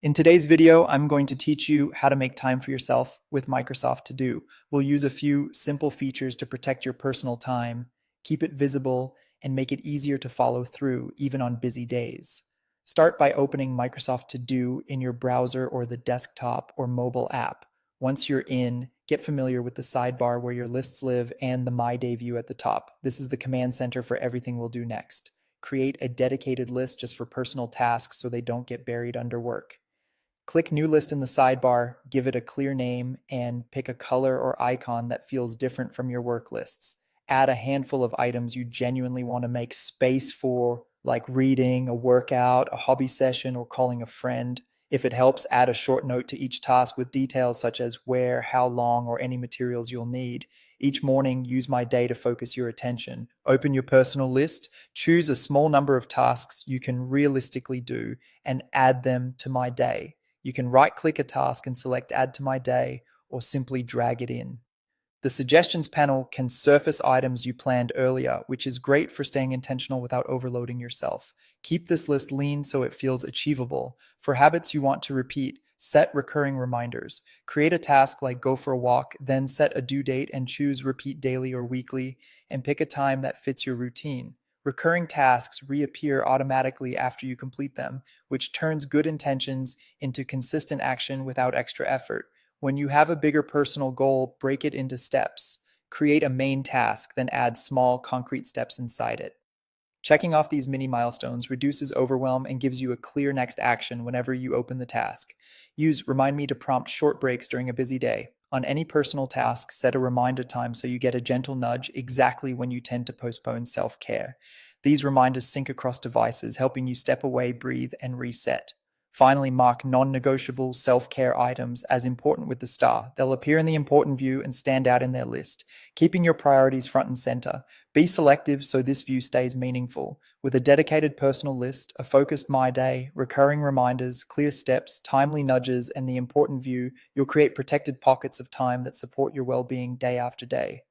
In today's video, I'm going to teach you how to make time for yourself with Microsoft To Do. We'll use a few simple features to protect your personal time, keep it visible, and make it easier to follow through even on busy days. Start by opening Microsoft To Do in your browser or the desktop or mobile app. Once you're in, get familiar with the sidebar where your lists live and the My Day view at the top. This is the command center for everything we'll do next. Create a dedicated list just for personal tasks so they don't get buried under work. Click New List in the sidebar, give it a clear name, and pick a color or icon that feels different from your work lists. Add a handful of items you genuinely want to make space for, like reading, a workout, a hobby session, or calling a friend. If it helps, add a short note to each task with details such as where, how long, or any materials you'll need. Each morning, use My Day to focus your attention. Open your personal list, choose a small number of tasks you can realistically do, and add them to My Day. You can right-click a task and select Add to My Day, or simply drag it in. The suggestions panel can surface items you planned earlier, which is great for staying intentional without overloading yourself. Keep this list lean so it feels achievable. For habits you want to repeat, set recurring reminders. Create a task like go for a walk, then set a due date and choose repeat daily or weekly, and pick a time that fits your routine. Recurring tasks reappear automatically after you complete them, which turns good intentions into consistent action without extra effort. When you have a bigger personal goal, break it into steps. Create a main task, then add small, concrete steps inside it. Checking off these mini milestones reduces overwhelm and gives you a clear next action whenever you open the task. Use Remind Me to prompt short breaks during a busy day. On any personal task, set a reminder time so you get a gentle nudge exactly when you tend to postpone self care. These reminders sync across devices, helping you step away, breathe, and reset. Finally, mark non negotiable self care items as important with the star. They'll appear in the important view and stand out in their list, keeping your priorities front and center. Be selective so this view stays meaningful. With a dedicated personal list, a focused My Day, recurring reminders, clear steps, timely nudges, and the important view, you'll create protected pockets of time that support your well being day after day.